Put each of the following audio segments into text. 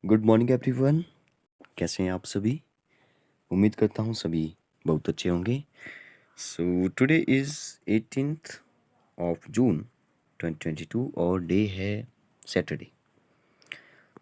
Good morning everyone. कैसे हैं आप सभी? उम्मीद करता हूँ सभी बहुत अच्छे होंगे। So today is 18th of June 2022 और डे है सैटरडे।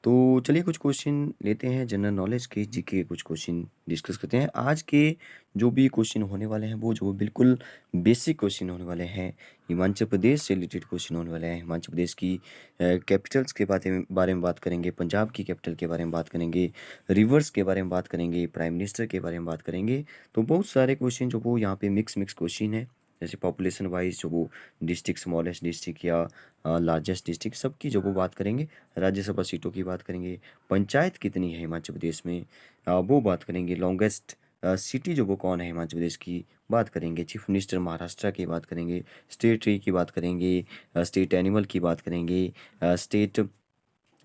तो चलिए कुछ क्वेश्चन लेते हैं जनरल नॉलेज के, जीके के कुछ क्वेश्चन डिस्कस करते हैं। आज के जो भी क्वेश्चन होने वाले हैं वो जो बिल्कुल बेसिक क्वेश्चन होने वाले हैं। हिमाचल प्रदेश से रिलेटेड क्वेश्चन होने वाले हैं। हिमाचल प्रदेश की कैपिटल्स के बारे में बात करेंगे, पंजाब की कैपिटल के बारे में बात करेंगे, रिवर्स के बारे में बात करेंगे, प्राइम मिनिस्टर के बारे में बात करेंगे। तो बहुत सारे क्वेश्चन जो वो यहाँ पे मिक्स क्वेश्चन है। जैसे पॉपुलेशन वाइज जो वो डिस्ट्रिक्ट, स्मॉलेस्ट डिस्ट्रिक्ट या लार्जेस्ट डिस्ट्रिक्ट, सबकी जो वो बात करेंगे। राज्यसभा सीटों की बात करेंगे। पंचायत कितनी है हिमाचल प्रदेश में, वो बात करेंगे। लॉन्गेस्ट सिटी जो वो कौन है हिमाचल प्रदेश की, बात करेंगे। चीफ मिनिस्टर महाराष्ट्र की बात करेंगे। स्टेट ट्री की बात करेंगे। स्टेट एनिमल की बात करेंगे। स्टेट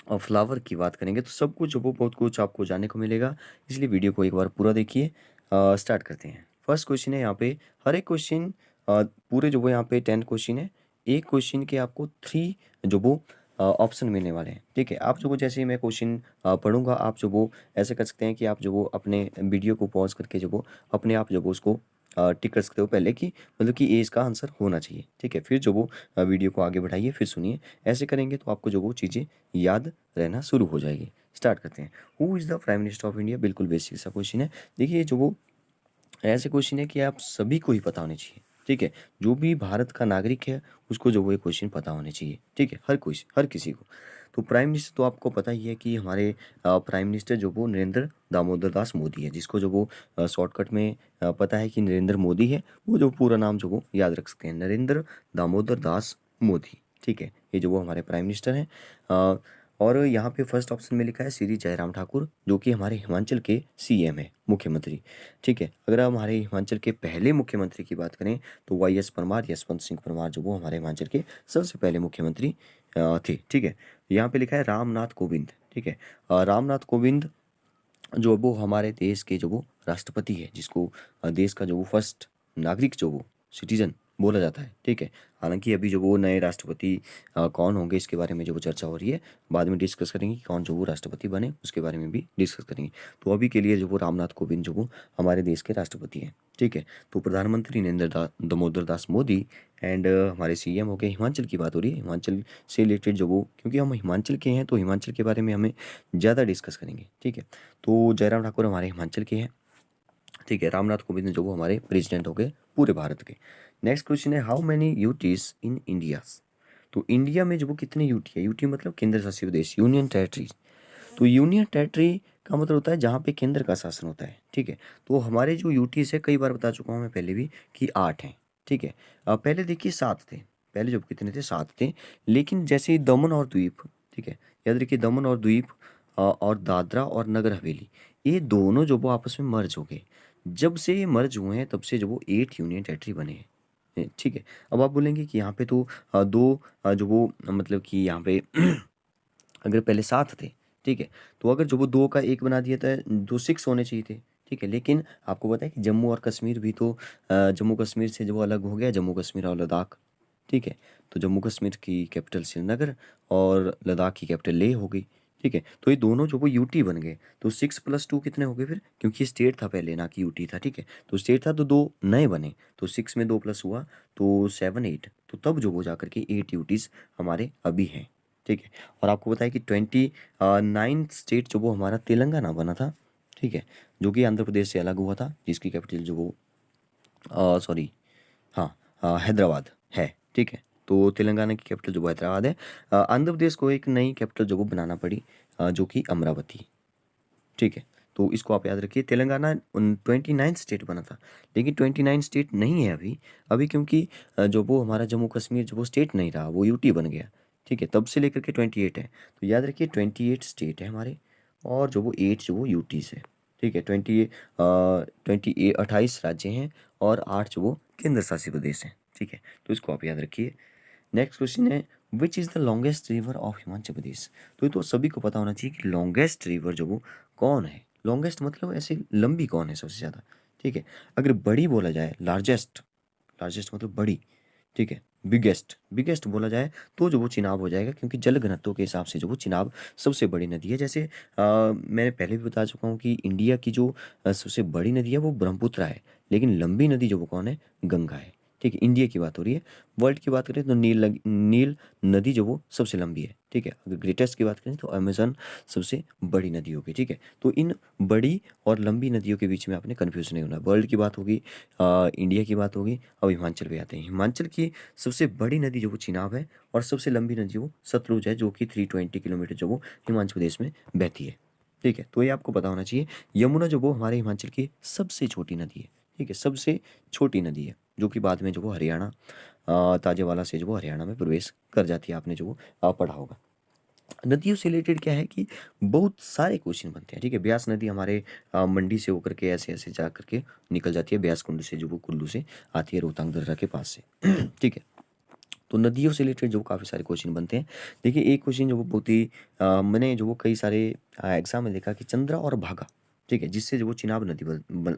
फ्लावर की बात करेंगे। तो सब कुछ जो वो बहुत कुछ आपको जानने को मिलेगा, इसलिए वीडियो को एक बार पूरा देखिए। स्टार्ट करते हैं। फर्स्ट क्वेश्चन है यहाँ पे। हर एक क्वेश्चन पूरे जो वो यहाँ पे 10 क्वेश्चन है। एक क्वेश्चन के आपको 3 जो वो ऑप्शन मिलने वाले हैं। ठीक है, आप जो वो जैसे ही मैं क्वेश्चन पढ़ूंगा, आप जो वो ऐसे कर सकते हैं कि आप जो वो अपने वीडियो को पॉज करके जो वो अपने आप जो वो उसको टिक कर सकते हो पहले कि मतलब कि ये इसका आंसर होना चाहिए। ठीक है, फिर जो वो वीडियो को आगे बढ़ाइए, फिर सुनिए। ऐसे करेंगे तो आपको जो वो चीज़ें याद रहना शुरू हो जाएगी। स्टार्ट करते हैं। Who is the prime minister of India? बिल्कुल बेसिक सा क्वेश्चन है। देखिए जो वो ऐसे क्वेश्चन है कि आप सभी को ही पता होने चाहिए। ठीक है, जो भी भारत का नागरिक है उसको जो वो ये क्वेश्चन पता होने चाहिए। ठीक है, हर किसी को। तो प्राइम मिनिस्टर तो आपको पता ही है कि हमारे प्राइम मिनिस्टर जो वो नरेंद्र दामोदर दास मोदी है, जिसको जो वो शॉर्टकट में पता है कि नरेंद्र मोदी है। वो जो पूरा नाम जो वो याद रख सकते हैं, नरेंद्र दामोदर दास मोदी। ठीक है, ये जो वो हमारे प्राइम मिनिस्टर हैं। और यहाँ पे फर्स्ट ऑप्शन में लिखा है श्री जयराम ठाकुर, जो कि हमारे हिमाचल के सीएम है, मुख्यमंत्री। ठीक है, अगर हम हमारे हिमाचल के पहले मुख्यमंत्री की बात करें तो वाई एस परमार, यशवंत सिंह परमार जो वो हमारे हिमाचल के सबसे पहले मुख्यमंत्री थे। ठीक है, यहाँ पे लिखा है रामनाथ कोविंद। ठीक है, रामनाथ कोविंद जो वो हमारे देश के जो वो राष्ट्रपति है, जिसको देश का जो वो फर्स्ट नागरिक जो वो सिटीजन बोला जाता है। ठीक है, हालांकि अभी जो वो नए राष्ट्रपति कौन होंगे इसके बारे में जो वो चर्चा हो रही है, बाद में डिस्कस करेंगे कि कौन जो वो राष्ट्रपति बने, उसके बारे में भी डिस्कस करेंगे। तो अभी के लिए जो वो रामनाथ कोविंद जो वो हमारे देश के राष्ट्रपति हैं। ठीक है, तो प्रधानमंत्री नरेंद्र दामोदर दास मोदी एंड हमारे सीएम हो गए। हिमाचल की बात हो रही है, हिमाचल से रिलेटेड जो वो, क्योंकि हम हिमाचल के हैं तो हिमाचल के बारे में हमें ज़्यादा डिस्कस करेंगे। ठीक है, तो जयराम ठाकुर हमारे हिमाचल के हैं। ठीक है, रामनाथ कोविंद जो वो हमारे प्रेसिडेंट हो गए पूरे भारत के। नेक्स्ट क्वेश्चन है how many UTs in India? तो इंडिया में जो वो कितने यूटी है? यूटी मतलब केंद्र शासित प्रदेश, यूनियन टेरिटरी। तो यूनियन टेरिटरी का मतलब होता है जहाँ पे केंद्र का शासन होता है। ठीक है, तो हमारे जो यूटीज है, कई बार बता चुका हूँ मैं पहले भी कि 8 हैं। ठीक है, पहले देखिए 7 थे। पहले जो कितने थे? 7 थे। लेकिन जैसे ही दमन और द्वीप, ठीक है, याद रखिए दमन और द्वीप और दादरा और नगर हवेली, ये दोनों जो वो आपस में मर्ज हो गए। जब से ये मर्ज हुए हैं तब से जो वो 8 यूनियन टेरिटरी बने हैं। ठीक है, अब आप बोलेंगे कि यहाँ पे तो दो जो वो मतलब कि यहाँ पे अगर पहले 7 थे, ठीक है, तो अगर जो वो 2 का 1 बना दिया था, जो 6 होने चाहिए थे। ठीक है, लेकिन आपको पता है कि जम्मू और कश्मीर भी तो जम्मू कश्मीर से जो वो अलग हो गया, जम्मू कश्मीर और लद्दाख। ठीक है, तो जम्मू कश्मीर की कैपिटल श्रीनगर और लद्दाख की कैपिटल लेह हो गई। ठीक है, तो ये दोनों जो वो यूटी बन गए। तो 6 + 2 कितने हो गए फिर? क्योंकि स्टेट था पहले, ना कि यूटी था। ठीक है, तो स्टेट था तो 2 नए बने, तो 6 में 2 प्लस हुआ तो 7 8, तो तब जो वो जाकर के 8 यूटीज हमारे अभी हैं। ठीक है, और आपको बताया कि 29 स्टेट जो वो हमारा तेलंगाना बना था। ठीक है, जो कि आंध्र प्रदेश से अलग हुआ था, जिसकी कैपिटल जो वो सॉरी, हाँ, हैदराबाद है। ठीक है, तो तेलंगाना की कैपिटल जो वो हैदराबाद है। आंध्र प्रदेश को एक नई कैपिटल जो वो बनाना पड़ी, जो कि अमरावती। ठीक है, तो इसको आप याद रखिए। तेलंगाना 29 स्टेट बना था, लेकिन 29 स्टेट नहीं है अभी। अभी क्योंकि जो वो हमारा जम्मू कश्मीर जो वो स्टेट नहीं रहा, वो यूटी बन गया। ठीक है, तब से लेकर के 28 है। तो याद रखिए 28 स्टेट है हमारे, और जो वो 8 जो वो यूटीज है। ठीक है, 28 राज्य हैं और 8 जो वो केंद्र शासित प्रदेश हैं। ठीक है, तो इसको आप याद रखिए। नेक्स्ट क्वेश्चन है which is the longest river of Himachal Pradesh? तो ये तो सभी को पता होना चाहिए कि लॉन्गेस्ट रिवर जो वो कौन है। लॉन्गेस्ट मतलब ऐसे लंबी कौन है सबसे ज़्यादा। ठीक है, अगर बड़ी बोला जाए, लार्जेस्ट, लार्जेस्ट मतलब बड़ी। ठीक है, बिगेस्ट बिगेस्ट बोला जाए तो जो वो चिनाब हो जाएगा, क्योंकि जल घनत्व के हिसाब से जो वो चिनाब सबसे बड़ी नदी है। जैसे मैंने पहले भी बता चुका हूँ कि इंडिया की जो सबसे बड़ी नदी है वो ब्रह्मपुत्र है, लेकिन लंबी नदी जो वो कौन है, गंगा है। ठीक है, इंडिया की बात हो रही है। वर्ल्ड की बात करें तो नील नदी जो वो सबसे लंबी है। ठीक है, अगर ग्रेटेस्ट की बात करें तो अमेजन सबसे बड़ी नदी होगी। ठीक है, तो इन बड़ी और लंबी नदियों के बीच में आपने कन्फ्यूज नहीं होना। वर्ल्ड की बात होगी, इंडिया की बात होगी। अब हिमाचल पे आते हैं। हिमाचल की सबसे बड़ी नदी जो वो चिनाब है, और सबसे लंबी नदी वो सतलुज है, जो कि 320 किलोमीटर जो वो हिमाचल प्रदेश में बहती है। ठीक है, तो ये आपको पता होना चाहिए। यमुना जो वो हमारे हिमाचल की सबसे छोटी नदी है। ठीक है, सबसे छोटी नदी है, जो कि बाद में जो वो हरियाणा ताजेवाला से जो वो हरियाणा में प्रवेश कर जाती है। आपने जो वो पढ़ा होगा। नदियों से रिलेटेड क्या है कि बहुत सारे क्वेश्चन बनते हैं। ठीक है, ब्यास नदी हमारे मंडी से होकर के ऐसे ऐसे जा करके निकल जाती है, ब्यास कुंड से जो वो कुल्लू से आती है, रोहतांग दर्रा के पास से। ठीक है, तो नदियों से रिलेटेड जो काफ़ी सारे क्वेश्चन बनते हैं। देखिए, एक क्वेश्चन जो वो बहुत ही मैंने जो वो कई सारे एग्जाम में देखा कि चंद्रा और भागा, ठीक है, जिससे जो वो चिनाब नदी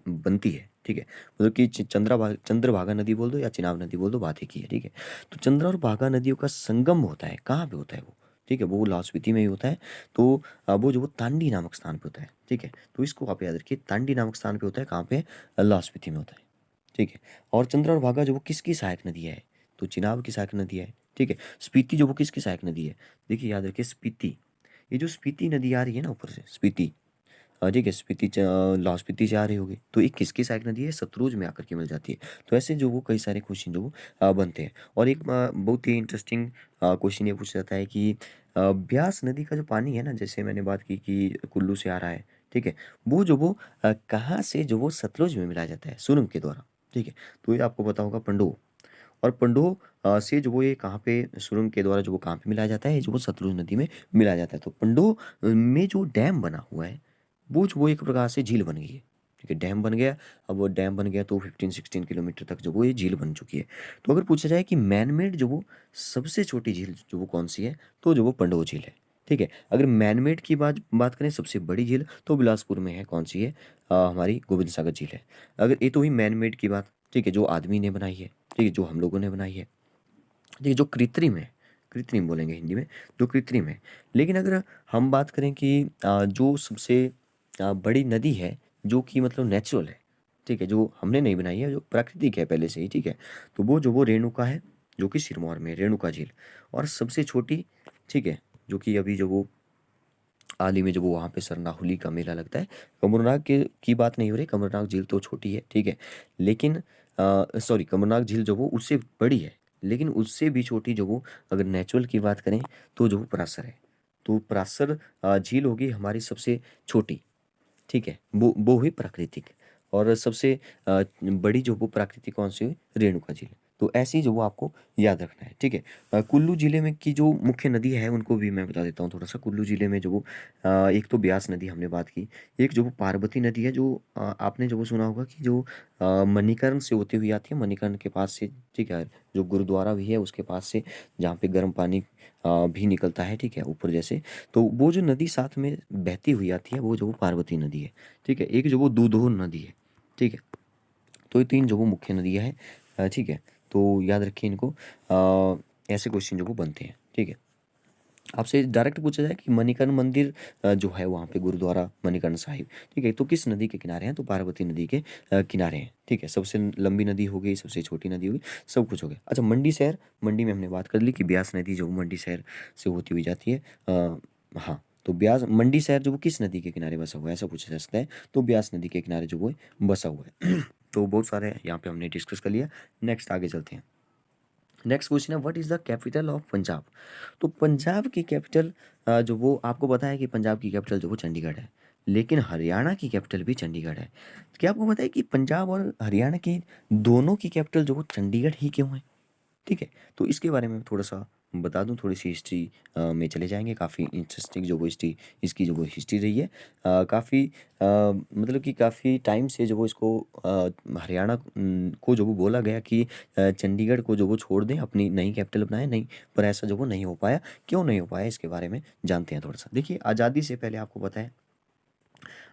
बनती है। ठीक है, मतलब कि चंद्रभागा नदी बोल दो या चिनाब नदी बोल दो, बात एक ही है। ठीक है, तो चंद्रा और भागा नदियों का संगम होता है, कहाँ पे होता है वो? ठीक है, वो लाहौल स्पीति में ही होता है। तो वो जो वो तांडी नामक स्थान पे होता है। ठीक है, तो इसको आप याद रखिए, तांडी नामक स्थान पे होता है, कहाँ पे? लाहौल स्पीति में होता है। ठीक है, और चंद्रा और भागा जो वो किसकी सहायक नदी है? तो चिनाब की सहायक नदी है। ठीक है, स्पीति जो वो किसकी सहायक नदी है? देखिए, याद रखिए, स्पीति, ये जो स्पीति नदी आ रही है ना ऊपर से, स्पीति, ठीक है, लाहौल स्पीति से आ रही होगी, तो ये किसकी सहायक नदी है? सतलुज में आकर के मिल जाती है। तो ऐसे जो वो कई सारे क्वेश्चन जो वो बनते हैं। और एक बहुत ही इंटरेस्टिंग क्वेश्चन ये पूछा जाता है कि ब्यास नदी का जो पानी है ना, जैसे मैंने बात की कि कुल्लू से आ रहा है। ठीक है, वो जो वो कहाँ से जो वो सतलुज में मिलाया जाता है? सुरंग के द्वारा। ठीक है, तो ये आपको पता होगा, पंडोह। और पंडोह से जो वो ये कहाँ पे सुरंग के द्वारा जो वो कहाँ पे मिलाया जाता है? जो वो सतलुज नदी में मिलाया जाता है। तो पंडोह में जो डैम बना हुआ है, वो जो वो एक प्रकार से झील बन गई है। ठीक है, डैम बन गया। अब वो डैम बन गया तो 15-16 किलोमीटर तक जो वो ये झील बन चुकी है। तो अगर पूछा जाए कि मैन मेड जो वो सबसे छोटी झील जो वो कौन सी है, तो जो वो पंडोह झील है। ठीक है, अगर मैन मेड की बात बात करें सबसे बड़ी झील, तो बिलासपुर में है, कौन सी है? हमारी गोविंद सागर झील है। अगर ये तो हुई मैन मेड की बात। ठीक है, जो आदमी ने बनाई है। ठीक है, जो हम लोगों ने बनाई है। देखिए, जो कृत्रिम है, कृत्रिम बोलेंगे हिंदी में, जो कृत्रिम है। लेकिन अगर हम बात करें कि जो सबसे बड़ी नदी है, जो कि मतलब नेचुरल है। ठीक है, जो हमने नहीं बनाई है, जो प्राकृतिक है पहले से ही। ठीक है, तो वो जो वो रेणुका है, जो कि सिरमौर में है, रेणुका झील। और सबसे छोटी, ठीक है, जो कि अभी जो वो हाल ही में जो वो वहाँ पे सरनाहुली का मेला लगता है। कमरनाग के की बात नहीं हो रही, कमरनाग झील तो छोटी है। ठीक है, लेकिन सॉरी, कमरनाग झील जो वो उससे बड़ी है, लेकिन उससे भी छोटी जो वो अगर नेचुरल की बात करें, तो जो वो परासर है। तो परासर झील होगी हमारी सबसे छोटी। ठीक है, वो हुई प्राकृतिक। और सबसे बड़ी जो वो प्राकृतिक कौन सी हुई? रेणुका झील। तो ऐसी जो वो आपको याद रखना है। ठीक है, कुल्लू जिले में की जो मुख्य नदी है उनको भी मैं बता देता हूँ थोड़ा सा। कुल्लू जिले में जो वो एक तो ब्यास नदी हमने बात की। एक जो वो पार्वती नदी है, जो आपने जो वो सुना होगा कि जो मणिकर्ण से होती हुई आती है, मणिकर्ण के पास से। ठीक है, जो गुरुद्वारा भी है उसके पास से, जहाँ पे गर्म पानी भी निकलता है। ठीक है, ऊपर जैसे। तो वो जो नदी साथ में बहती हुई आती है, वो जो वो पार्वती नदी है। ठीक है, एक जो वो दूधोर नदी है। ठीक है, तो ये तीन जो वो मुख्य नदियाँ हैं। ठीक है, तो याद रखिए इनको। ऐसे क्वेश्चन जो वो बनते हैं। ठीक है, आपसे डायरेक्ट पूछा जाए कि मणिकर्ण मंदिर जो है वहाँ पे, गुरुद्वारा मणिकर्ण साहिब। ठीक है, तो किस नदी के किनारे हैं? तो पार्वती नदी के किनारे हैं। ठीक है, सबसे लंबी नदी हो गई, सबसे छोटी नदी हो गई, सब कुछ हो गया। अच्छा, मंडी शहर, मंडी में हमने बात कर ली कि ब्यास नदी जो मंडी शहर से होती हुई जाती है। हाँ, तो ब्यास मंडी शहर जो वो किस नदी के किनारे बसा हुआ है, ऐसा पूछा जा सकता है। तो ब्यास नदी के किनारे जो वो है बसा हुआ है। तो बहुत सारे यहाँ पे हमने डिस्कस कर लिया। नेक्स्ट आगे चलते हैं। नेक्स्ट क्वेश्चन है, what is the capital of Punjab? तो पंजाब की कैपिटल जो वो आपको पता है कि पंजाब की कैपिटल जो वो चंडीगढ़ है, लेकिन हरियाणा की कैपिटल भी चंडीगढ़ है। क्या आपको पता है कि पंजाब और हरियाणा की दोनों की कैपिटल जो वो चंडीगढ़ ही क्यों है? ठीक है, तो इसके बारे में थोड़ा सा बता दूं, थोड़ी सी हिस्ट्री में चले जाएंगे। काफ़ी इंटरेस्टिंग जो वो हिस्ट्री, इसकी जो वो हिस्ट्री रही है। काफ़ी मतलब कि काफ़ी टाइम से जो वो इसको हरियाणा को जो वो बोला गया कि चंडीगढ़ को जो वो छोड़ दें, अपनी नई कैपिटल बनाएं, नहीं। पर ऐसा जो वो नहीं हो पाया। क्यों नहीं हो पाया, इसके बारे में जानते हैं थोड़ा सा। देखिए, आज़ादी से पहले आपको पता है,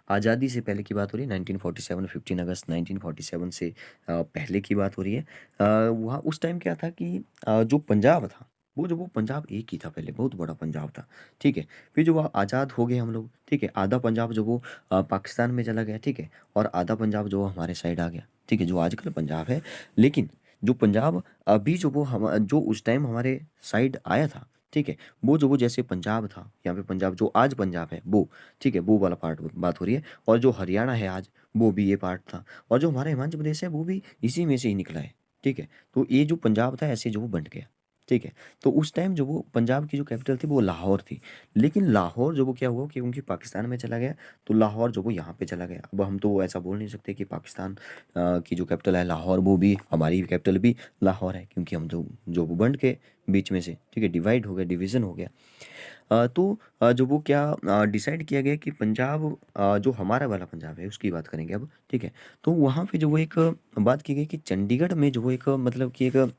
आज़ादी से पहले की बात हो रही है, 1947, 15 अगस्त 1947 से पहले की बात हो रही है। वहाँ उस टाइम क्या था कि जो पंजाब था, वो पंजाब एक ही था पहले, बहुत बड़ा पंजाब था, ठीक है? फिर जो वो आज़ाद हो गए हम लोग, ठीक है? आधा पंजाब जो वो पाकिस्तान में चला गया, ठीक है? और आधा पंजाब जो हमारे साइड आ गया, ठीक है? जो आजकल पंजाब है, लेकिन जो पंजाब अभी जो उस टाइम हमारे साइड आया था, ठीक है? वो जैसे पंजाब था, यहाँ पे पंजाब जो आज पंजाब है वो, ठीक है? वो वाला पार्ट बात हो रही है। और जो हरियाणा है आज, वो भी ये पार्ट था। और जो हमारा हिमाचल प्रदेश है वो भी इसी में से ही निकला है, ठीक है? तो ये जो पंजाब था ऐसे जो वो बंट गया, ठीक है? तो उस टाइम जो वो पंजाब की जो कैपिटल थी वो लाहौर थी। लेकिन लाहौर जो वो क्या हुआ कि क्योंकि पाकिस्तान में चला गया, तो लाहौर जो वो यहाँ पे चला गया। अब हम तो ऐसा बोल नहीं सकते कि पाकिस्तान की जो कैपिटल है लाहौर, वो भी हमारी कैपिटल भी लाहौर है, क्योंकि हम जो वो बंट के बीच में से, ठीक है, डिवाइड हो गया, डिवीज़न हो गया। तो जो वो क्या डिसाइड किया गया कि पंजाब जो हमारा वाला पंजाब है उसकी बात करेंगे अब, ठीक है? तो वहाँ पे जो वो एक बात की गई कि चंडीगढ़ में जो वो एक मतलब कि एक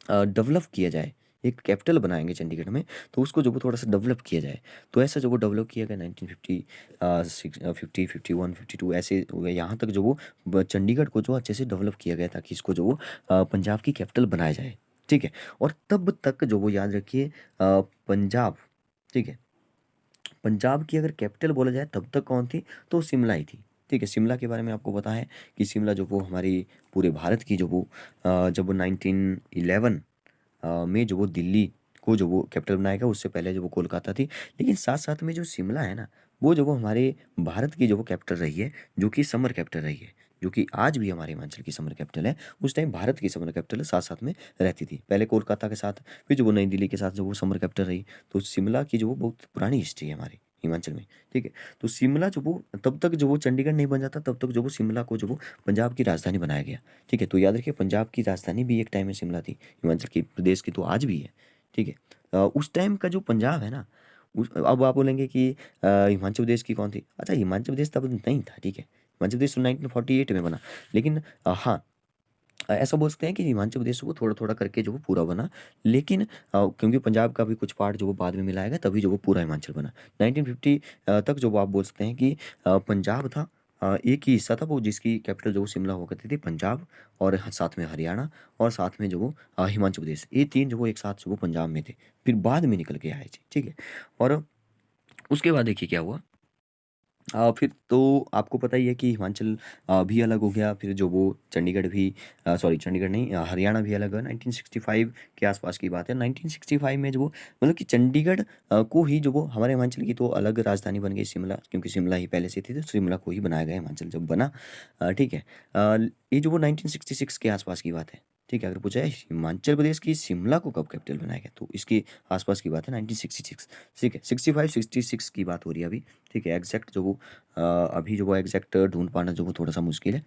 डेवलप किया जाए, एक कैपिटल बनाएँगे चंडीगढ़ में, तो उसको जो वो थोड़ा-सा डेवलप किया जाए। तो ऐसा जो वो डेवलप किया गया 1950 50, 51, 52 ऐसे हो गए, यहाँ तक जो वो चंडीगढ़ को जो अच्छे से डेवलप किया गया ताकि इसको जो वो पंजाब की कैपिटल बनाया जाए, ठीक है? और तब तक जो वो याद रखिए पंजाब, ठीक है? पंजाब की अगर कैपिटल बोला जाए तब तक कौन थी? तो शिमला ही थी, ठीक है? शिमला के बारे में आपको पता है कि शिमला जो वो हमारी पूरे भारत की जो वो जब 1911 में जो वो दिल्ली को जो वो कैपिटल बनाया गया, उससे पहले जो वो कोलकाता थी। लेकिन साथ-साथ में जो शिमला है ना, वो जो वो हमारे भारत की जो वो कैपिटल रही है, जो कि समर कैपिटल रही है, जो कि आज भी हमारे हिमाचल की समर कैपिटल है। उस टाइम भारत की समर कैपिटल साथ-साथ में रहती थी। पहले कोलकाता के साथ, फिर जो वो नई दिल्ली के साथ जो वो समर कैपिटल रही। तो शिमला की जो वो बहुत पुरानी हिस्ट्री है हमारी हिमाचल में, ठीक है? तो शिमला जो वो तब तक जो वो चंडीगढ़ नहीं बन जाता, तब तक जो वो शिमला को जो वो पंजाब की राजधानी बनाया गया, ठीक है? तो याद रखिए पंजाब की राजधानी भी एक टाइम में शिमला थी। हिमाचल की प्रदेश की तो आज भी है, ठीक है? उस टाइम का जो पंजाब है ना, उस अब आप बोलेंगे कि हिमाचल प्रदेश की कौन थी? अच्छा, हिमाचल प्रदेश तब नहीं था, ठीक है? हिमाचल प्रदेश तो 1948 में बना। लेकिन हाँ, ऐसा बोल सकते हैं कि हिमाचल प्रदेश वो थोड़ा-थोड़ा करके जो वो पूरा बना। लेकिन क्योंकि पंजाब का भी कुछ पार्ट जो वो बाद में मिलाया गया, तभी जो वो पूरा हिमाचल बना। 1950 तक जो वो आप बोल सकते हैं कि पंजाब था, एक ही हिस्सा था वो जिसकी कैपिटल जो वो शिमला हुआ करती थी, पंजाब, और साथ में हरियाणा, और साथ में जो वो हिमाचल प्रदेश। ये 3 जो वो एक साथ जो वो पंजाब में थे। फिर बाद में निकल के आए थे, ठीक है? और उसके बाद देखिए क्या हुआ। फिर तो आपको पता ही है कि हिमाचल भी अलग हो गया, फिर जो वो चंडीगढ़ भी सॉरी चंडीगढ़ नहीं, हरियाणा भी अलग हुआ। 1965 के आसपास की बात है। 1965 में जो वो मतलब कि चंडीगढ़ को ही जो वो हमारे हिमाचल की तो अलग राजधानी बन गई शिमला, क्योंकि शिमला ही पहले से थी, तो शिमला को ही बनाया गया हिमाचल जब बना। ठीक है। ये जो वो 1966 के आसपास की बात है, ठीक है? अगर पूछा है हिमाचल प्रदेश की शिमला को कब कैपिटल बनाया गया, तो इसके आसपास की बात है 1966, ठीक है? 65-66 की बात हो रही है अभी, ठीक है? एग्जैक्ट जो वो अभी जो वो एग्जैक्ट ढूंढ पाना जो वो थोड़ा सा मुश्किल है।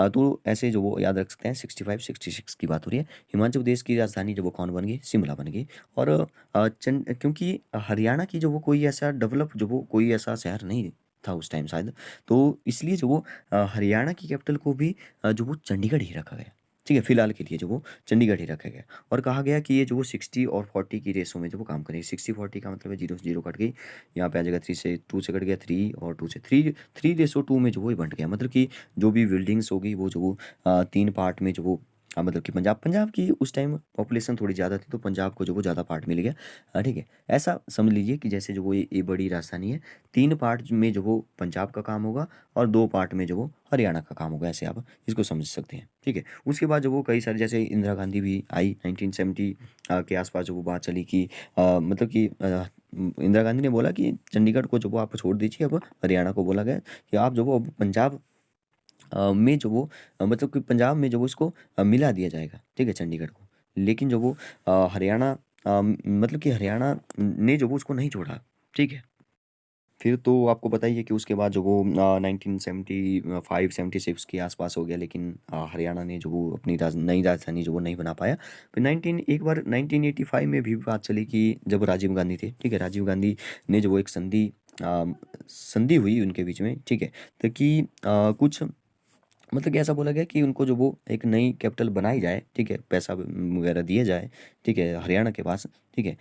तो ऐसे जो वो याद रख सकते हैं 65-66 की बात हो रही है। हिमाचल प्रदेश की राजधानी जो वो कौन बन गई? शिमला बन गई। और क्योंकि हरियाणा की जो वो कोई ऐसा डेवलप जो वो कोई ऐसा शहर नहीं था उस टाइम शायद, तो इसलिए जो वो हरियाणा की कैपिटल को भी जो वो चंडीगढ़ ही रखा गया। ठीक है? फिलहाल के लिए जो वो चंडीगढ़ ही रखा गया, और कहा गया कि ये जो वो 60 और 40 की रेशो में जो वो काम करेगी। 60-40 का मतलब है 0 से 0 कट गई, यहाँ पे आ जाएगा 3 से 2 से कट गया 3, और 2 से 3:2 में जो वो बंट गया। मतलब कि जो भी बिल्डिंग्स होगी वो जो वो 3 पार्ट में जो वो मतलब कि पंजाब की उस टाइम पॉपुलेशन थोड़ी ज़्यादा थी, तो पंजाब को जो वो ज़्यादा पार्ट मिल गया। ठीक है? ऐसा समझ लीजिए कि जैसे जो वो ये बड़ी राजधानी है, 3 पार्ट में जो वो पंजाब का काम होगा, और 2 पार्ट में जो वो हरियाणा का काम होगा। ऐसे आप इसको समझ सकते हैं। ठीक है? उसके बाद जो वो कई सारे जैसे इंदिरा गांधी भी आई 1970 के आसपास जो वो बात चली कि मतलब कि इंदिरा गांधी ने बोला कि चंडीगढ़ को जो वो आप छोड़ दीजिए, अब हरियाणा को बोला गया कि आप जो वो अब पंजाब में जो वो मतलब कि पंजाब में जो वो इसको मिला दिया जाएगा, ठीक है, चंडीगढ़ को। लेकिन जो वो हरियाणा मतलब कि हरियाणा ने जो वो उसको नहीं छोड़ा, ठीक है। फिर तो आपको पता ही है कि उसके बाद जो वो 1975-76 के आसपास हो गया, लेकिन हरियाणा ने जो वो अपनी नई राजधानी जो वो नहीं बना पाया। फिर 1985 में भी बात चली कि जब राजीव गांधी थे, ठीक है, राजीव गांधी ने जो वो एक संधि हुई उनके बीच में, ठीक है, तो कि कुछ मतलब कि ऐसा बोला गया कि उनको जो वो एक नई कैपिटल बनाई जाए, ठीक है, पैसा वगैरह दिया जाए, ठीक है, हरियाणा के पास, ठीक है,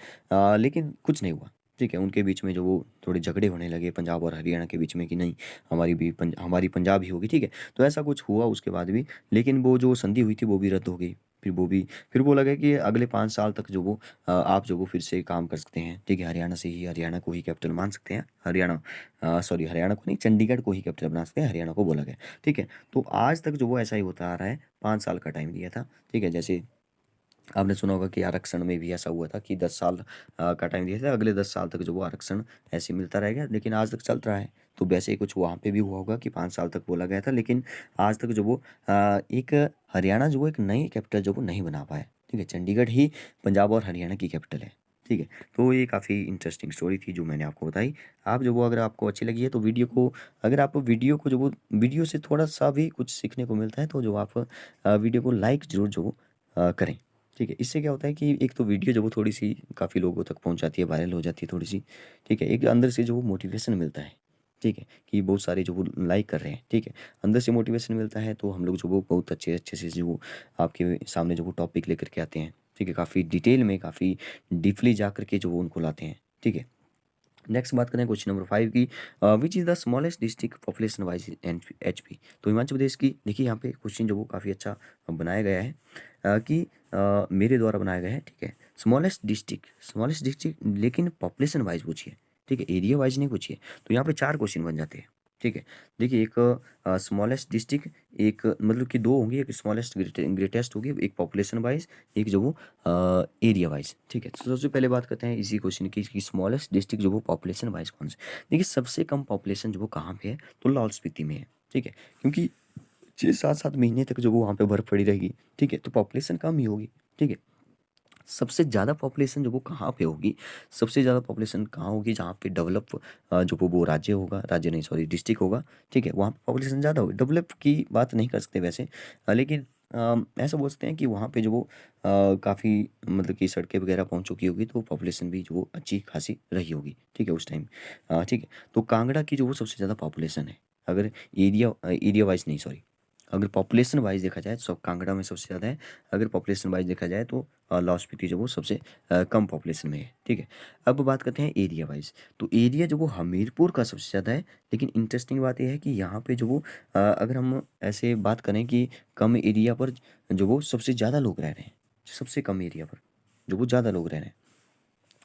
लेकिन कुछ नहीं हुआ, ठीक है, उनके बीच में जो वो थोड़े झगड़े होने लगे पंजाब और हरियाणा के बीच में कि नहीं हमारी पंजाब ही होगी, ठीक है। तो ऐसा कुछ हुआ उसके बाद भी, लेकिन वो जो संधि हुई थी वो भी रद्द हो गई। फिर वो लगा कि अगले 5 साल तक जो वो आप जो वो फिर से काम कर सकते हैं, ठीक है। हरियाणा को ही कैपिटल मान सकते हैं। हरियाणा को नहीं, चंडीगढ़ को ही कैपिटल बना सकते हैं, हरियाणा को बोला गया, ठीक है। तो आज तक जो वो ऐसा ही होता आ रहा है, 5 साल का टाइम दिया था, ठीक है। जैसे आपने सुना होगा कि आरक्षण में भी ऐसा हुआ था कि 10 साल का टाइम दिया था, अगले 10 साल तक जो वो आरक्षण ऐसे मिलता रहेगा, लेकिन आज तक चल रहा है। तो वैसे ही कुछ वहाँ पे भी हुआ होगा कि 5 साल तक बोला गया था, लेकिन आज तक जो वो एक हरियाणा जो वो एक नई कैपिटल जो वो नहीं बना पाया, ठीक है। चंडीगढ़ ही पंजाब और हरियाणा की कैपिटल है, ठीक है। तो ये काफ़ी इंटरेस्टिंग स्टोरी थी जो मैंने आपको बताई। आप जो वो अगर आपको अच्छी लगी है तो वीडियो को जो वो वीडियो से थोड़ा-सा भी कुछ सीखने को मिलता है, तो जो आप वीडियो को लाइक ज़रूर जो करें। ठीक है, इससे क्या होता है कि एक तो वीडियो जो वो थोड़ी-सी काफ़ी लोगों तक पहुँच जाती है, वायरल हो जाती है थोड़ी-सी, ठीक है। एक अंदर से जो वो मोटिवेशन मिलता है, ठीक है, कि बहुत सारे जो वो लाइक कर रहे हैं, ठीक है। अंदर से मोटिवेशन मिलता है तो हम लोग जो वो बहुत अच्छे-अच्छे से जो वो आपके सामने जो वो टॉपिक लेकर के आते हैं, ठीक है। काफ़ी डिटेल में, काफ़ी डीपली जा कर के जो वो उनको लाते हैं, ठीक है। नेक्स्ट बात करें क्वेश्चन नंबर 5 की, which is the smallest district population wise in HP. तो हिमाचल प्रदेश की देखिए यहाँ पे क्वेश्चन जो वो काफ़ी अच्छा बनाया गया है, कि मेरे द्वारा बनाया गया है, ठीक है। स्मॉलेस्ट डिस्ट्रिक्ट लेकिन पॉपुलेशन वाइज़ पूछिए, ठीक है, एरिया वाइज़ नहीं पूछिए। तो यहाँ पे 4 क्वेश्चन बन जाते हैं, ठीक है। देखिए एक स्मॉलेस्ट डिस्ट्रिक्ट, एक मतलब कि 2 होंगे, एक स्मॉलेस्ट ग्रेटेस्ट होगी, एक पॉपुलेशन वाइज़, एक जो वो एरिया वाइज़, ठीक है। तो सबसे पहले बात करते हैं इसी क्वेश्चन की कि स्मॉलेस्ट डिस्ट्रिक्ट जो वो पॉपुलेशन वाइज़ कौन सा है? देखिए सबसे कम पॉपुलेशन जो वो कहाँ पे है? तो लाहौल स्पीति में है, ठीक है। क्योंकि 6-7 महीने तक जो वो वहाँ पे बर्फ़ पड़ी रहेगी, ठीक है, तो पॉपुलेशन कम ही होगी, ठीक है। सबसे ज़्यादा पॉपुलेशन जो वो कहाँ पे होगी? सबसे ज़्यादा पॉपुलेशन कहाँ होगी? जहाँ पे डेवलप जो वो राज्य होगा, राज्य नहीं सॉरी डिस्ट्रिक्ट होगा, ठीक है? वहाँ पे पॉपुलेशन ज़्यादा होगी। डेवलप की बात नहीं कर सकते वैसे, लेकिन ऐसा बोल सकते हैं कि वहाँ पे जो वो काफ़ी मतलब कि सड़कें वगैरह पहुँच चुकी होगी, तो पॉपुलेशन भी जो वो अच्छी खासी रही होगी, ठीक है, उस टाइम। ठीक है, तो कांगड़ा की जो वो सबसे ज़्यादा पॉपुलेशन है, अगर एरिया वाइज़ नहीं सॉरी, अगर पॉपुलेशन वाइज़ देखा जाए तो सब कांगड़ा में सबसे ज़्यादा है। अगर पॉपुलेशन वाइज़ देखा जाए तो लाहौल स्पीति जो वो सबसे कम पॉपुलेशन में है, ठीक है। अब बात करते हैं एरिया वाइज़, तो एरिया जो वो हमीरपुर का सबसे ज़्यादा है, लेकिन इंटरेस्टिंग बात ये है कि यहाँ पे जो वो अगर हम ऐसे बात करें कि कम एरिया पर जो वो सबसे ज़्यादा लोग रह रहे हैं, सबसे कम एरिया पर जो वो ज़्यादा लोग रह रहे हैं,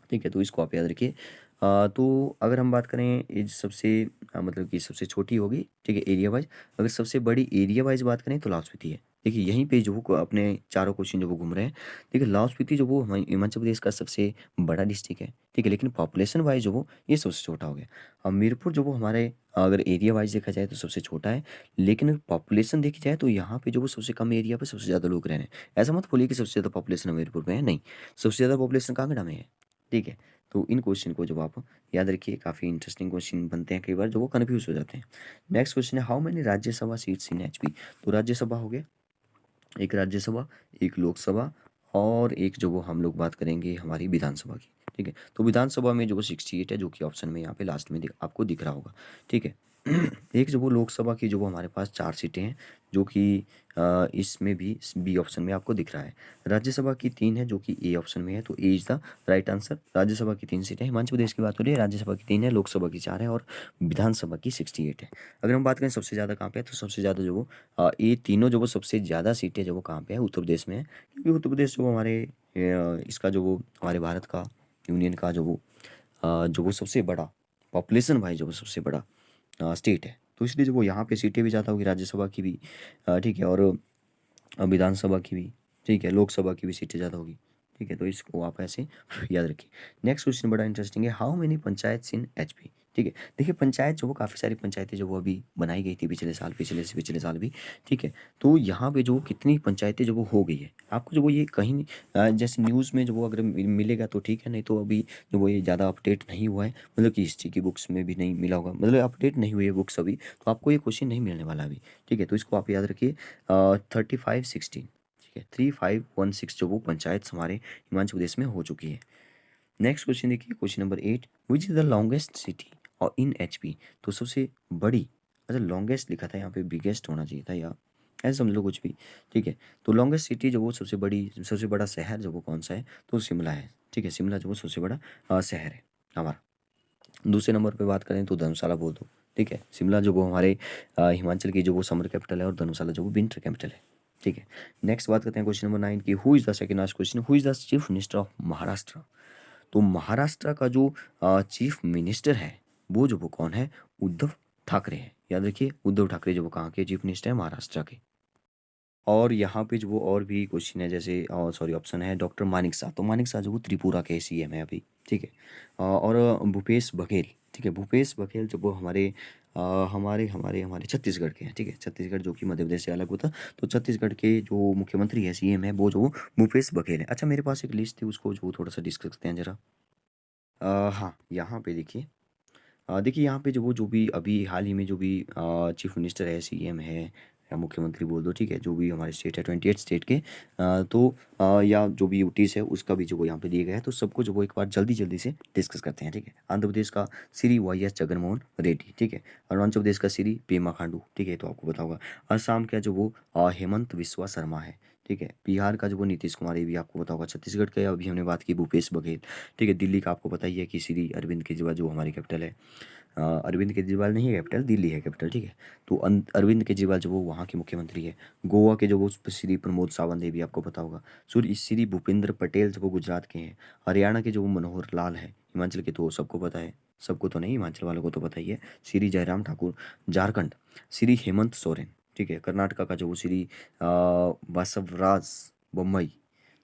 ठीक है, तो इसको आप याद रखिए। तो अगर हम बात करें एज सबसे मतलब कि सबसे छोटी होगी, ठीक है, एरिया वाइज़। अगर सबसे बड़ी एरिया वाइज़ बात करें तो लाहौल स्पीति है। देखिए यहीं पे जो वो अपने चारों क्वेश्चन जो वो घूम रहे हैं। देखिए लाहौल स्पीति जो वो हिमाचल प्रदेश का सबसे बड़ा डिस्ट्रिक्ट है, ठीक है, लेकिन पॉपुलेशन वाइज़ जो वो ये सबसे छोटा हो गया। हमीरपुर जो वो हमारे अगर एरिया वाइज़ देखा जाए तो सबसे छोटा है, लेकिन पॉपुलेशन देखी जाए तो यहाँ पे जो वो सबसे कम एरिया पे सबसे ज़्यादा लोग रह रहे हैं। ऐसा मत बोलिए कि सबसे ज़्यादा पॉपुलेशन हमीरपुर में है, नहीं, सबसे ज़्यादा पॉपुलेशन कांगड़ा में है। ठीक है? तो इन क्वेश्चन को जब आप याद रखिए, काफ़ी इंटरेस्टिंग क्वेश्चन बनते हैं कई बार जो वो कन्फ्यूज़ हो जाते हैं। नेक्स्ट क्वेश्चन है, how many Rajya Sabha seats in HP? तो राज्यसभा हो गया, एक राज्यसभा, एक लोकसभा और एक जो वो हम लोग बात करेंगे हमारी विधानसभा की, ठीक है? तो विधानसभा में जो वो 68 है जो कि ऑप्शन में यहाँ पे लास्ट में आपको दिख रहा होगा, ठीक है? एक जो वो लोकसभा की जो वो हमारे पास 4 सीटें हैं जो कि इसमें भी बी ऑप्शन में आपको दिख रहा है। राज्यसभा की 3 है जो कि ए ऑप्शन में है, तो A is the right answer. Rajya Sabha की 3 सीटें, हिमाचल प्रदेश की बात हो रही है, राज्यसभा की 3 है, लोकसभा की 4 है और विधानसभा की 68 है। अगर हम बात करें सबसे ज़्यादा कहाँ पे है, तो सबसे ज़्यादा जो वो ये तीनों जो वो सबसे ज़्यादा सीटें जो वो कहाँ पे है, उत्तर प्रदेश में है। क्योंकि उत्तर प्रदेश जो हमारे इसका जो वो हमारे भारत का यूनियन का जो वो सबसे बड़ा पॉपुलेशन वाइज जो वो सबसे बड़ा स्टेट है, तो इसलिए जो वो यहाँ पे सीटें भी ज़्यादा होगी, राज्यसभा की भी ठीक है, और विधानसभा की भी, ठीक है, लोकसभा की भी सीटें ज़्यादा होगी, ठीक है, तो इसको आप ऐसे याद रखिए। नेक्स्ट क्वेश्चन बड़ा इंटरेस्टिंग है, how many panchayat in HP? ठीक है, देखिए पंचायत जो वो काफ़ी सारी पंचायतें जो वो अभी बनाई गई थी पिछले साल, पिछले से पिछले साल भी, ठीक है। तो यहाँ पे जो कितनी पंचायतें जो वो हो गई है, आपको जो वो ये कहीं जैसे न्यूज़ में जो वो अगर मिलेगा तो ठीक है, नहीं तो अभी जो वो ये ज़्यादा अपडेट नहीं हुआ है, मतलब कि हिस्ट्री की बुक्स में भी नहीं मिला होगा, मतलब अपडेट नहीं हुई है बुक्स अभी, तो आपको ये क्वेश्चन नहीं मिलने वाला अभी, ठीक है। तो इसको आप याद रखिए, 3516, ठीक है, 3516 जो वो पंचायत हमारे हिमाचल प्रदेश में हो चुकी है। नेक्स्ट क्वेश्चन देखिए, question number 8, which is the longest city और इन एचपी? तो सबसे बड़ी, अच्छा लॉन्गेस्ट लिखा था यहाँ पे, बिगेस्ट होना चाहिए था, या ऐसे समझ लो कुछ भी, ठीक है। तो लॉन्गेस्ट सिटी जो वो सबसे बड़ा शहर जो वो कौन सा है? तो शिमला है, ठीक है, शिमला जो वो सबसे बड़ा शहर है हमारा। दूसरे नंबर पे बात करें तो धर्मशाला बोल दो, ठीक है। शिमला जो वो हमारे हिमाचल की जो वो समर कैपिटल है, और धर्मशाला जो वो विंटर कैपिटल है, ठीक है। नेक्स्ट बात करते हैं क्वेश्चन नंबर 9 की, who is the second last question, who is the chief minister of Maharashtra. तो महाराष्ट्र का जो चीफ मिनिस्टर है वो कौन है, उद्धव ठाकरे है। याद रखिए, उद्धव ठाकरे जो वो कहाँ के चीफ मिनिस्टर है, महाराष्ट्र के। और यहाँ पे जो वो और भी क्वेश्चन है, जैसे सॉरी ऑप्शन है डॉक्टर मानिक शाह। तो मानिक शाह जो वो त्रिपुरा के सीएम है अभी, ठीक है। और भूपेश बघेल, ठीक है। भूपेश बघेल जो वो हमारे हमारे हमारे हमारे छत्तीसगढ़ के हैं, ठीक है। छत्तीसगढ़ जो कि मध्य प्रदेश से अलग होता, तो छत्तीसगढ़ के जो मुख्यमंत्री है, सीएम है, वो जो भूपेश बघेल है। अच्छा, मेरे पास एक लिस्ट थी, उसको जो थोड़ा सा डिस्कस करते हैं जरा। हाँ, यहाँ पे देखिए, देखिए यहाँ पे जो भी अभी हाल ही में जो भी चीफ मिनिस्टर है, सीएम है, या मुख्यमंत्री बोल दो, ठीक है, जो भी हमारे स्टेट है 28 स्टेट के, तो या जो भी यूटीज है उसका भी जो वो यहाँ पे दिया गया है, तो सबको जो वो एक बार जल्दी जल्दी से डिस्कस करते हैं, ठीक है। आंध्र प्रदेश का श्री वाई एस जगनमोहन रेड्डी, ठीक है। अरुणाचल प्रदेश का श्री पेमा खांडू, ठीक है, तो आपको पता होगा। असम का जो वो हेमंत बिस्वा शर्मा है, ठीक है। बिहार का जो वो नीतीश कुमार, ये भी आपको पता होगा। छत्तीसगढ़ का अभी हमने बात की भूपेश बघेल, ठीक है। दिल्ली का आपको पता ही है कि श्री अरविंद केजरीवाल जो हमारी कैपिटल है, अरविंद केजरीवाल नहीं है कैपिटल, दिल्ली है कैपिटल, ठीक है। तो अरविंद केजरीवाल जो वो वहाँ के मुख्यमंत्री है। गोवा के जो वो श्री प्रमोद सावंत है, भी आपको पता होगा। श्री भूपेंद्र पटेल जो वो गुजरात के हैं। हरियाणा के जो वो मनोहर लाल है। हिमाचल के तो सबको पता है, सबको तो नहीं, हिमाचल वालों को तो पता ही है, श्री जयराम ठाकुर। झारखंड श्री हेमंत सोरेन, ठीक है। कर्नाटका का जो वो श्री बसवराज बोम्मई।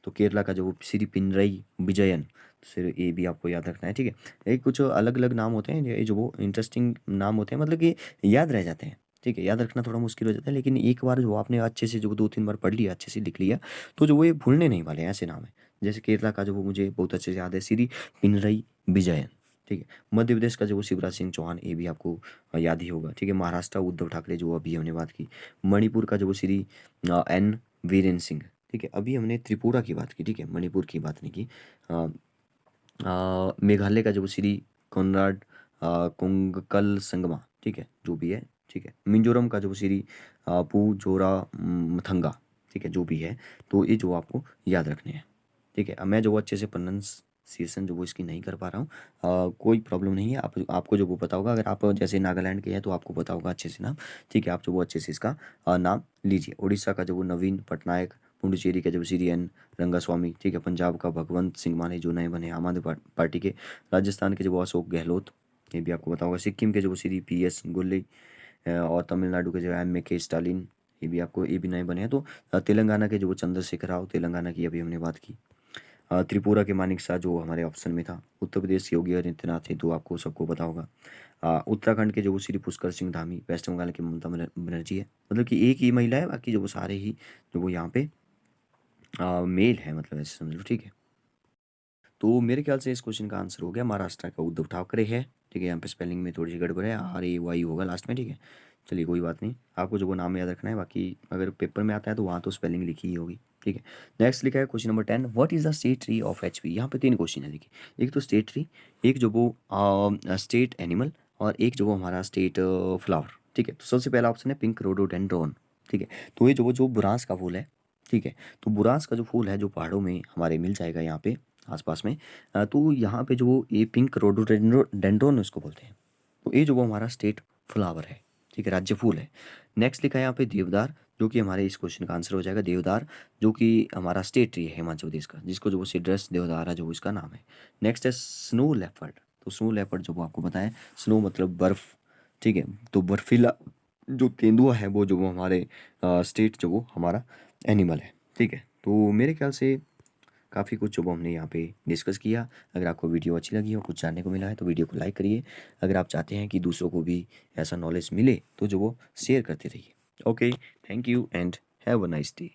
तो केरला का जो वो श्री पिनरई विजयन, फिर ये भी आपको याद रखना है, ठीक है। एक कुछ अलग अलग नाम होते हैं, ये जो वो इंटरेस्टिंग नाम होते हैं, मतलब कि याद रह जाते हैं, ठीक है। याद रखना थोड़ा मुश्किल हो जाता है, लेकिन एक बार जो आपने अच्छे से जो 2-3 बार पढ़ लिया, अच्छे से लिख लिया, तो जो वो ये भूलने नहीं वाले हैं, ऐसे नाम है। जैसे केरला का जो वो मुझे बहुत अच्छे से याद है, श्री पिनरई विजयन, ठीक है। मध्य प्रदेश का जो वो शिवराज सिंह चौहान, ये भी आपको याद ही होगा, ठीक है। महाराष्ट्र उद्धव ठाकरे, जो अभी हमने बात की। मणिपुर का जो वो श्री एन वीरेन सिंह, ठीक है। अभी हमने त्रिपुरा की बात की, ठीक है, मणिपुर की बात नहीं की। मेघालय का जो श्री कॉनराड कोंगकल संगमा, ठीक है, जो भी है, ठीक है। मिजोरम का जो श्री पूजोरा मथंगा, ठीक है, जो भी है। तो ये जो आपको याद रखने हैं, ठीक है। अब मैं जो अच्छे से प्रोनाउंसिएशन जो वो इसकी नहीं कर पा रहा हूँ, कोई प्रॉब्लम नहीं है। आपको जो वो पता होगा, अगर आप जैसे नागालैंड के हैं तो आपको पता होगा अच्छे से नाम, ठीक है। आप जो वो अच्छे से इसका नाम लीजिए। उड़ीसा का जो वो नवीन पटनायक। पुडुचेरी का जो श्री एन रंगास्वामी, ठीक है। पंजाब का भगवंत सिंह माने, जो नए बने आम आदमी पार्टी के। राजस्थान के जो अशोक गहलोत, ये भी आपको पता होगा। सिक्किम के जो श्री PS गुल्ली, और तमिलनाडु के जो MK स्टालिन, ये भी नए बने हैं। तो तेलंगाना के जो वो चंद्रशेखर राव, तेलंगाना की अभी हमने बात की। त्रिपुरा के मानिक शाह जो हमारे ऑप्शन में था। उत्तर प्रदेश के योगी आदित्यनाथ थे, तो आपको सबको पता होगा। उत्तराखंड के जो वो श्री पुष्कर सिंह धामी। वेस्ट बंगाल की ममता बनर्जी है, मतलब कि एक ही महिला है, बाकी जो वो सारे ही जो वो यहाँ पे मेल है, मतलब ऐसे समझ लो, ठीक है। तो मेरे ख्याल से इस क्वेश्चन का आंसर हो गया, महाराष्ट्र का उद्धव ठाकरे है, ठीक है। यहाँ पे स्पेलिंग में थोड़ी सी गड़बड़ है, RAY होगा लास्ट में, ठीक है। चलिए कोई बात नहीं, आपको जो वो नाम याद रखना है, बाकी अगर पेपर में आता है तो वहाँ तो स्पेलिंग लिखी ही होगी, ठीक है। नेक्स्ट लिखा है question number 10, what is the state tree of HP। यहाँ पे 3 क्वेश्चन है, देखिए। एक तो स्टेट ट्री, एक जो वो स्टेट एनिमल, और एक जो वो हमारा स्टेट फ्लावर, ठीक है। तो सबसे पहला ऑप्शन है पिंक रोडोडेंड्रॉन, ठीक है। तो ये जो बुरांस का फूल है, ठीक है। तो बुरांस का जो फूल है, जो पहाड़ों में हमारे मिल जाएगा यहाँ पे आसपास में, तो यहाँ पे जो ये पिंक रोडोडेंड्रॉन उसको बोलते हैं। तो ये जो वो हमारा स्टेट फ्लावर है, ठीक है, राज्य फूल है। नेक्स्ट लिखा है यहाँ पे देवदार, जो कि हमारे इस क्वेश्चन का आंसर हो जाएगा देवदार, जो कि हमारा स्टेट ट्री है हिमाचल प्रदेश का, जिसको जो वो सिड्रस देवदार है, जो इसका नाम है। नेक्स्ट है स्नो लेपर्ड। तो स्नो लेपर्ड जो वो आपको पता है, स्नो मतलब बर्फ, ठीक है। तो बर्फीला जो तेंदुआ है, वो जो वो हमारे स्टेट जो वो हमारा एनिमल है, ठीक है। तो मेरे ख्याल से काफ़ी कुछ जो वो हमने यहाँ पे डिस्कस किया। अगर आपको वीडियो अच्छी लगी हो, कुछ जानने को मिला है, तो वीडियो को लाइक करिए। अगर आप चाहते हैं कि दूसरों को भी ऐसा नॉलेज मिले, तो जो वो शेयर करते रहिए। Okay, thank you and have a nice day.